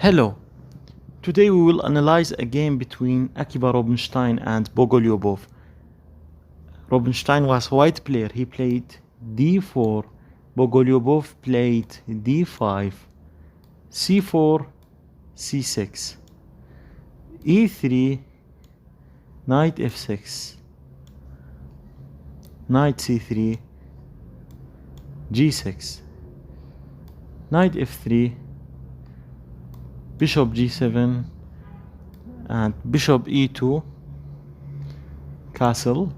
Hello, today we will analyze a game between Akiba Rubinstein and Bogolyubov. Rubinstein was white player, he played d4, Bogolyubov played d5, c4, c6, e3, knight f6, knight c3, g6, knight f3, bishop g7 and bishop e2, castle,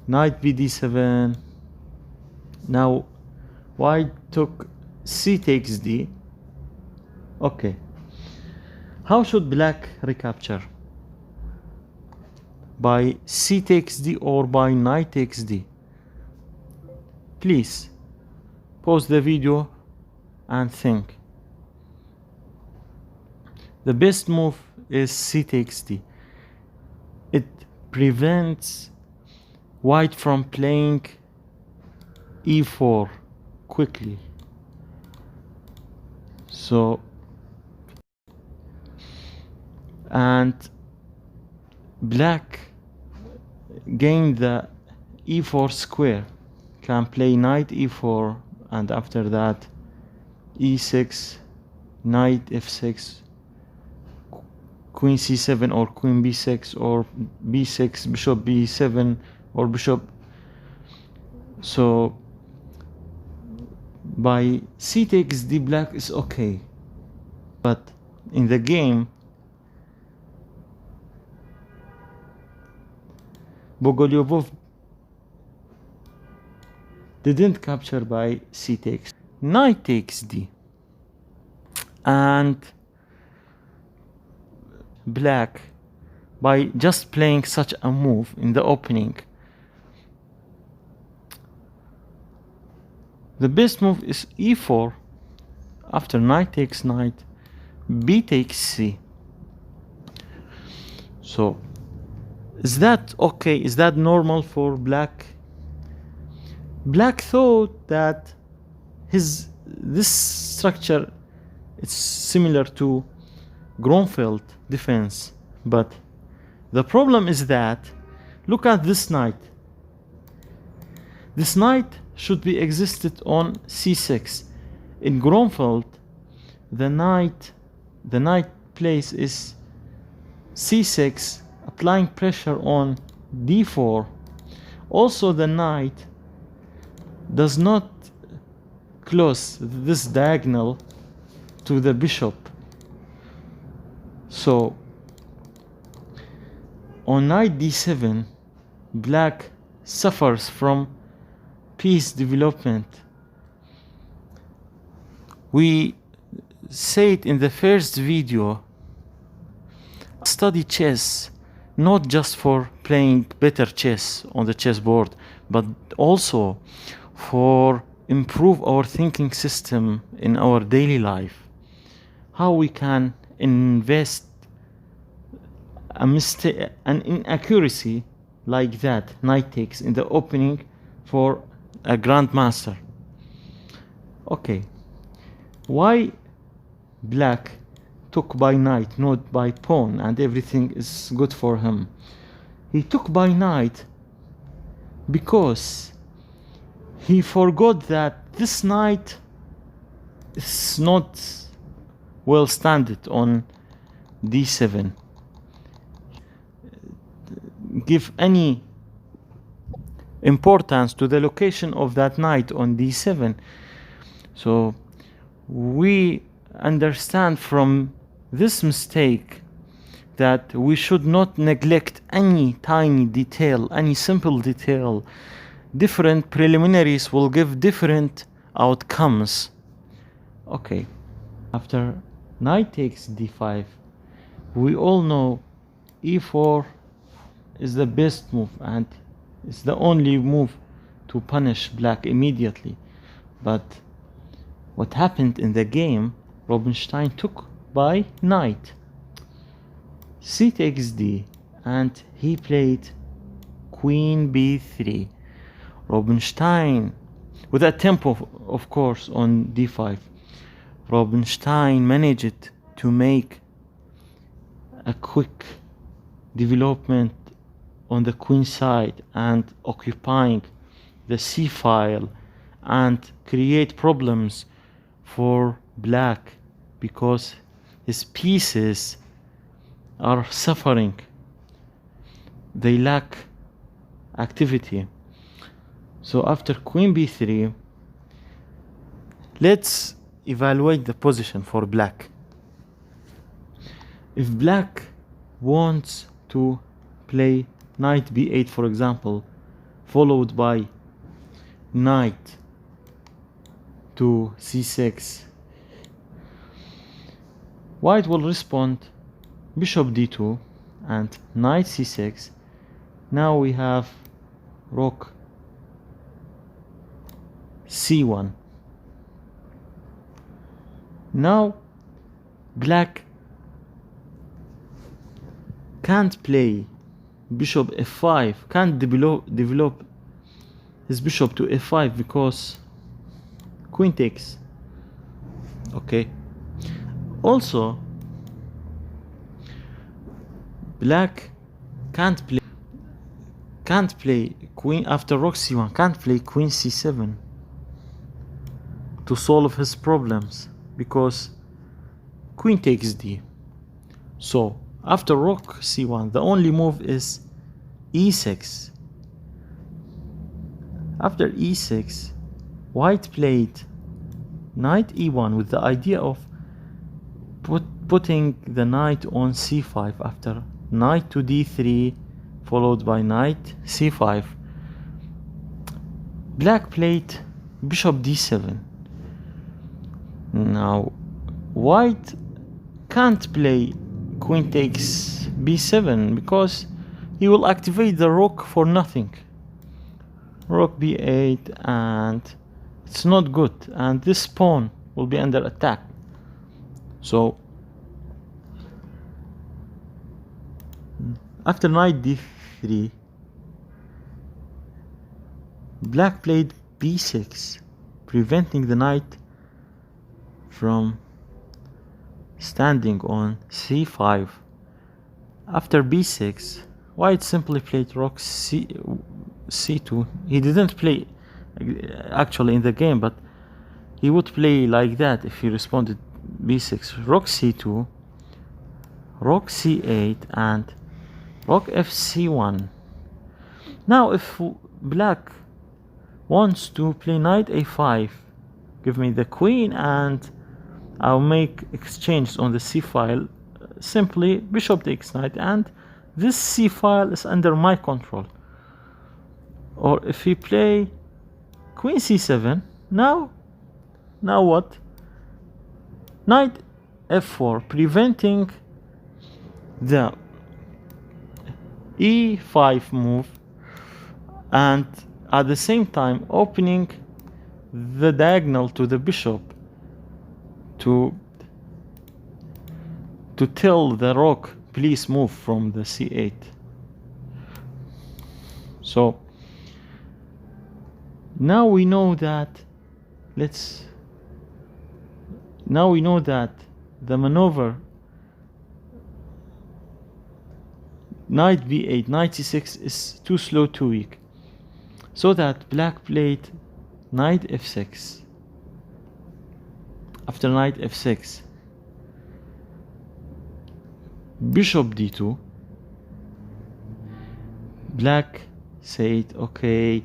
knight bd7. Now white took c takes d. Okay, how should black recapture? By c takes d or by knight takes d? Please pause the video and think. The best move is c takes d. It prevents white from playing e4 quickly. So, and black gained the e4 square, can play knight e4 and after that e6, knight f6, queen c7 or queen b6 or b6, bishop b7 or bishop. So by c takes d black is okay, but in the game Bogolyubov didn't capture by c takes. Knight takes d, and black, by just playing such a move in the opening, the best move is e4. After knight takes knight, b takes c. So is that okay? Is that normal for black? Black thought that this structure is similar to Grunfeld defense, but the problem is that look at this knight. This knight should be existed on c6. In Grunfeld, the knight place is c6, applying pressure on d4. Also, the knight does not close this diagonal to the bishop. So on knight d7, black suffers from piece development. We said in the first video, study chess not just for playing better chess on the chessboard, but also for improve our thinking system in our daily life. How we can invest an inaccuracy like that, knight takes in the opening for a grandmaster. Okay, why black took by knight, not by pawn, and everything is good for him? He took by knight because he forgot that this knight is not well standed on d7. Give any importance to the location of that knight on d7. So we understand from this mistake that we should not neglect any tiny detail, any simple detail. Different preliminaries will give different outcomes. Okay, after knight takes d5, we all know e4 is the best move and it's the only move to punish black immediately. But what happened in the game, Rubinstein took by knight, c takes d, and he played queen b3. Rubinstein with a tempo, of course, on d5. Rubinstein managed to make a quick development on the queen side and occupying the c file and create problems for black because his pieces are suffering. They lack activity. So after queen b3, let's evaluate the position for black. If black wants to play knight b8, for example, followed by knight to c6, white will respond bishop d2 and knight c6. Now we have rook c1. Now black can't play bishop f5, can't develop his bishop to f5 because queen takes. Okay. Also, black can't play queen after rook c1, can't play queen c7 to solve his problems because queen takes d. So after rook c1, the only move is e6. After e6, white played knight e1 with the idea of putting the knight on c5 after knight to d3 followed by knight c5. Black played bishop d7. Now white can't play queen takes b7 because he will activate the rook for nothing. Rook b8, and it's not good, and this pawn will be under attack. So after knight d3, black played b6, preventing the knight from standing on c5. After b6, white simply played rook c2. He didn't play actually in the game, but he would play like that if he responded b6, rook c2, rook c8, and rook fc1. Now if black wants to play knight a5, give me the queen and I'll make exchanges on the c file. Simply bishop takes knight, and this c file is under my control. Or if he play queen c7, now what? Knight f4, preventing the e5 move, and at the same time opening the diagonal to the bishop to tell the rook please move from the c8. So now we know that the maneuver knight b8, knight c6 is too slow, too weak, so that black played knight f6. After knight f6, bishop d2, black said, okay,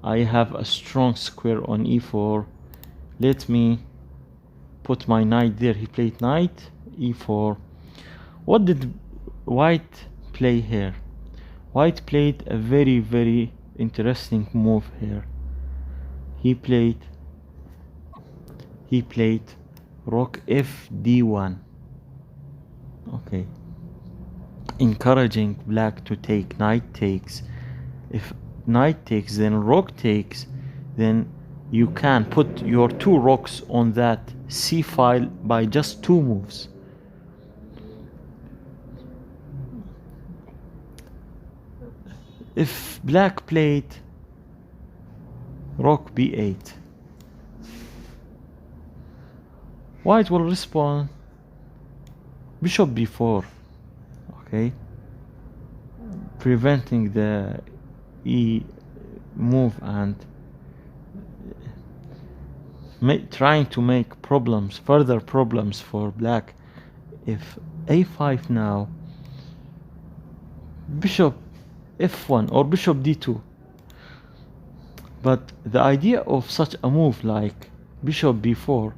I have a strong square on e4, let me put my knight there. He played knight e4. What did white play here? White played a very, very interesting move here. He played rook f d1. Okay, encouraging black to take. Knight takes. If knight takes, then rook takes, then you can put your two rooks on that c file by just two moves. If black played rook b8, white will respond bishop b4, okay, preventing the e move and trying to make further problems for black. If a5 now, bishop f1 or bishop d2. But the idea of such a move like bishop b4,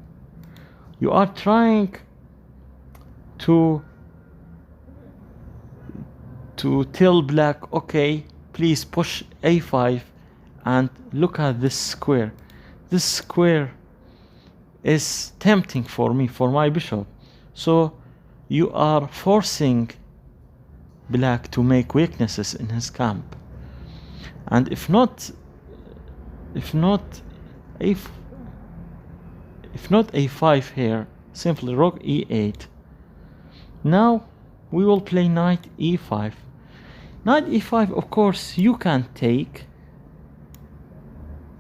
you are trying to tell black, okay, please push a5 and look at this square. This square is tempting for me, for my bishop. So you are forcing black to make weaknesses in his camp. And if not a5 here, simply rook e8. Now we will play knight e5. Knight e5, of course, you can take,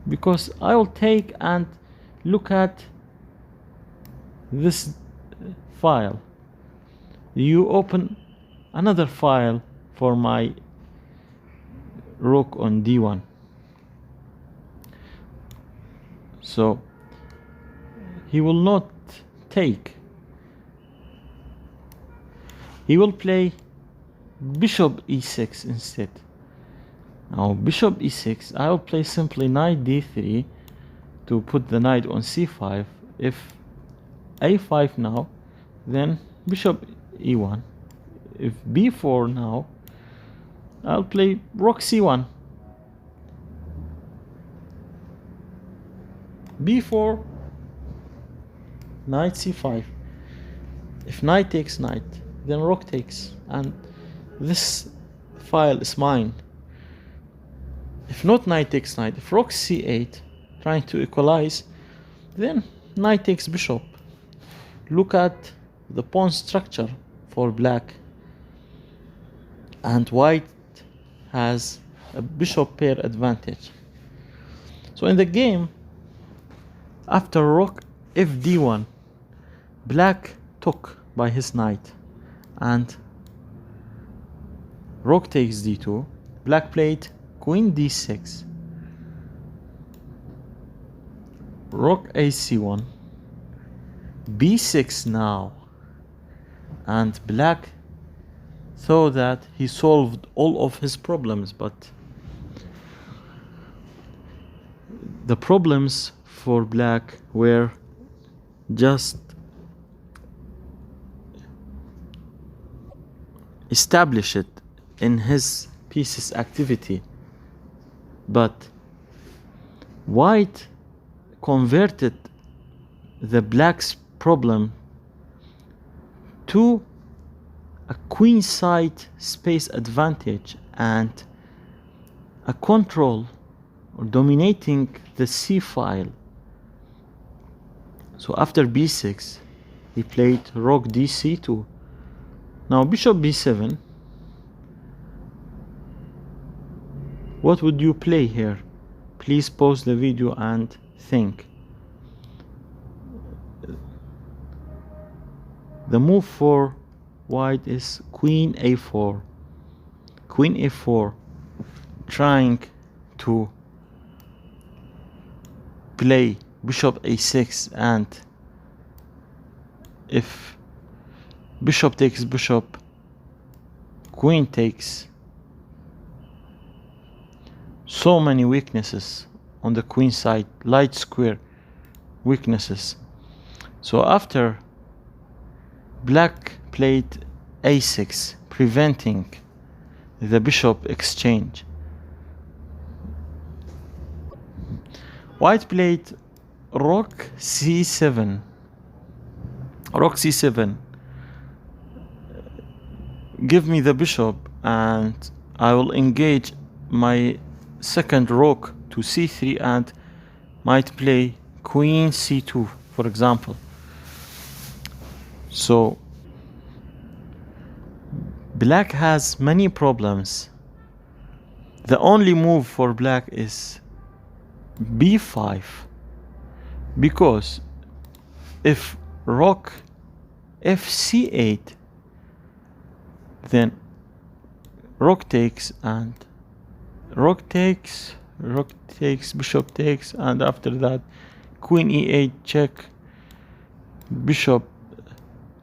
because I will take and look at this file. You open another file for my rook on d1. So he will not take. He will play bishop e6 instead. Now bishop e6, I will play simply knight d3 to put the knight on c5. If a5 now, then bishop e1. If b4 now, I'll play rook c1. b4, knight c5. If knight takes knight, then rook takes, and this file is mine. If not knight takes knight, if rook c8, trying to equalize, then knight takes bishop. Look at the pawn structure for black, and white has a bishop pair advantage. So in the game, after rook fd1, black took by his knight, and rook takes d2. Black played queen d6, rook ac1, b6 now, and black thought that he solved all of his problems, but the problems for black were just established in his piece's activity, but white converted the black's problem to a queenside space advantage and a control or dominating the c file. So after b6, he played rook dc2. Now bishop b7. What would you play here? Please pause the video and think. The move for white is queen a4. Queen a4, trying to play bishop a6, and if bishop takes bishop, queen takes. So many weaknesses on the queen side, light square weaknesses. So after black played a6, preventing the bishop exchange, white played rook c7. Rook c7, give me the bishop and I will engage my second rook to c3 and might play queen c2, for example. So black has many problems. The only move for black is b5, because if rook fc8, then rook takes and rook takes, bishop takes, and after that queen e8 check, bishop,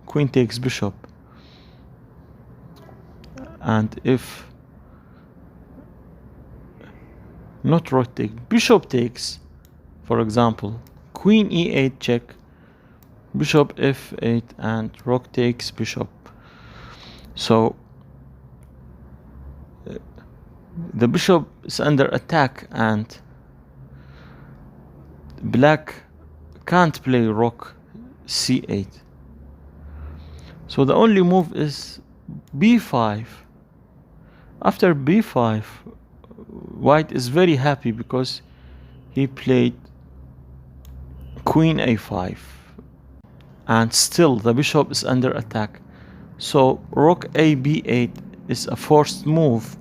queen takes bishop. And if not rook takes, bishop takes, for example, queen e8 check, bishop f8, and rook takes bishop. So the bishop is under attack and black can't play rook c8. So the only move is b5. After b5, white is very happy because he played queen a5, and still the bishop is under attack. So rook a b8 is a forced move.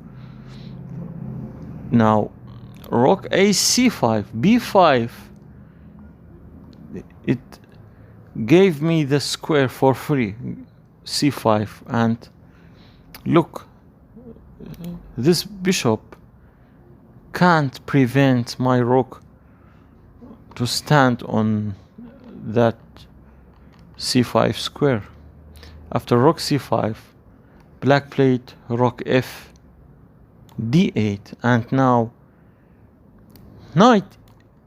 Now rook a c5, b5, it gave me the square for free, c5, and look, this bishop can't prevent my rook to stand on that c5 square. After rook c5, black played rook f d8, and now knight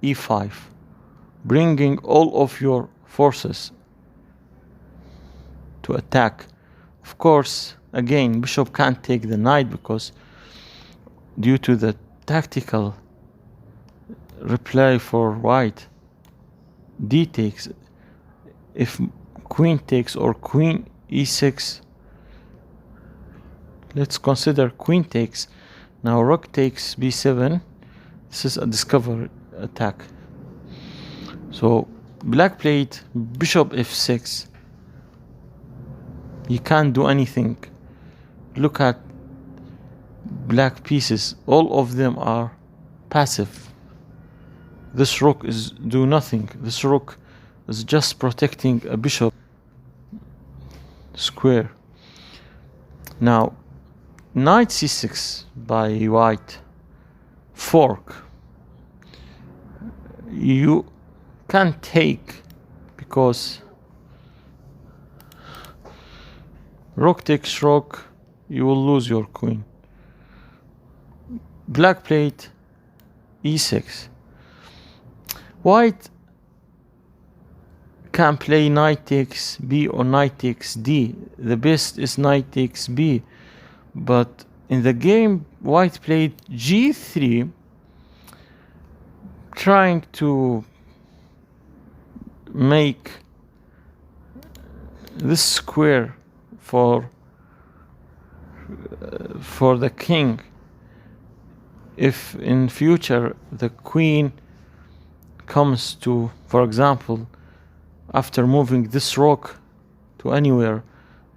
e5, bringing all of your forces to attack. Of course, again, bishop can't take the knight because due to the tactical reply for white, d takes. If queen takes or queen e6, let's consider queen takes. Now rook takes b7. This is a discovery attack. So black played bishop f6. He can't do anything. Look at black pieces, all of them are passive. This rook is do nothing. This rook is just protecting a bishop square. Now knight c6 by white, fork. You can't take because rook takes rook, you will lose your queen. Black played e6. White can play knight takes b or knight takes d. The best is knight takes b, but in the game white played g3, trying to make this square for the king. If in future the queen comes to, for example, after moving this rook to anywhere,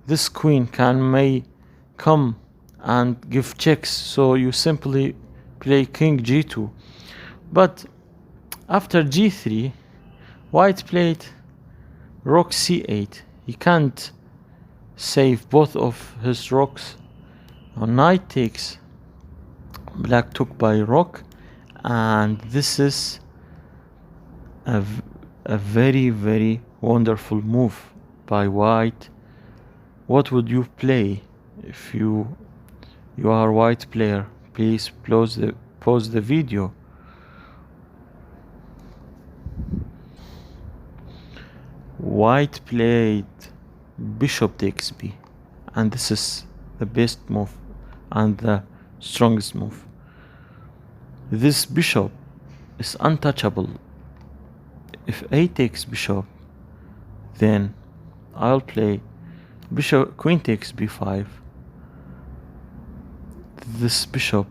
this queen may come and give checks, so you simply play king g2. But after g3, white played rook c8. He can't save both of his rooks. Now knight takes, black took by rook, and this is a very, very wonderful move by white. What would you play if you are a white player? Please pause the video. White played bishop takes b, and this is the best move and the strongest move. This bishop is untouchable. If a takes bishop, then I'll play bishop, queen takes b5. This bishop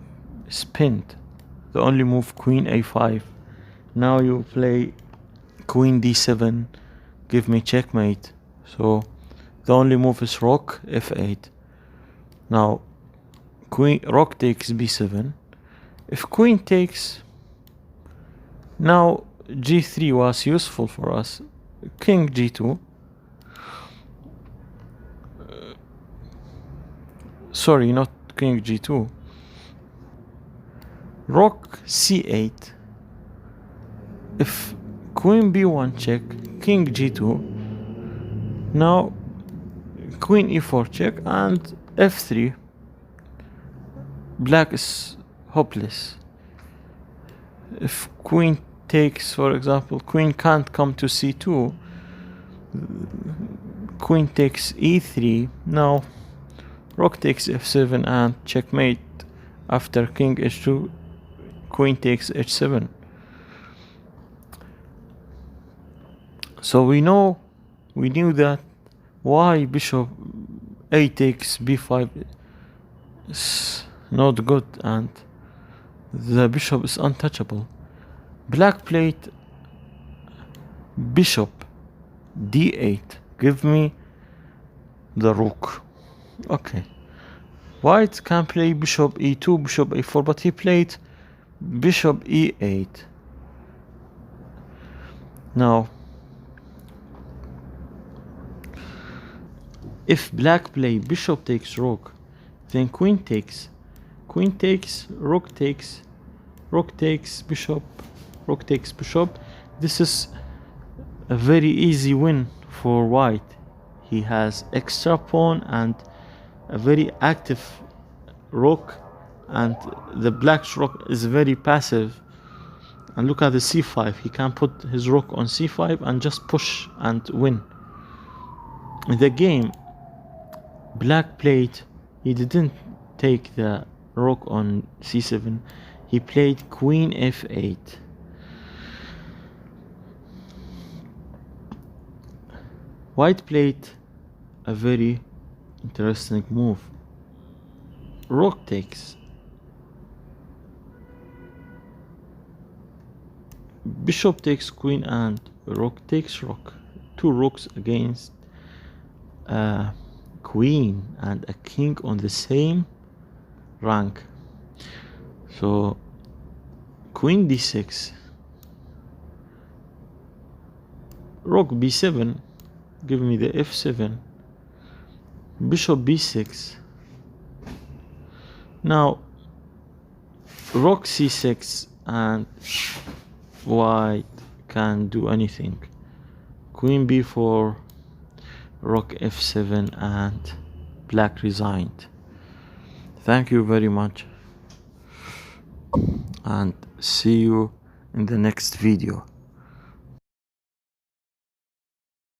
is pinned. The only move, queen a5. Now you play queen d7, give me checkmate. So the only move is rook f8. Now rook takes b7. If queen takes, now g3 was useful for us. King g2, sorry, not king g2. Rook c8. If queen b1 check, king g2. Now queen e4 check and f3. Black is hopeless. If queen takes, for example, queen can't come to c2. Queen takes e3. Now rook takes f7 and checkmate. After king h2, queen takes h7. So we knew that why bishop a takes b5 is not good and the bishop is untouchable. Black played bishop d8. Give me the rook. Okay. White can play bishop e2, bishop a4, but he played bishop e8. Now, if black play bishop takes rook, then queen takes, rook takes, rook takes bishop, rook takes bishop. This is a very easy win for white. He has extra pawn and a very active rook, and the black's rook is very passive. And look at the c5. He can put his rook on c5 and just push and win. In the game, black played, he didn't take the rook on c7. He played queen f8. White played a very interesting move. Rook takes. Bishop takes queen and rook takes rook. Two rooks against a queen and a king on the same rank. So queen d6, rook b7, give me the f7, bishop b6. Now rook c6 and white can't do anything. Queen b4, rook f7, and black resigned. Thank you very much and see you in the next video.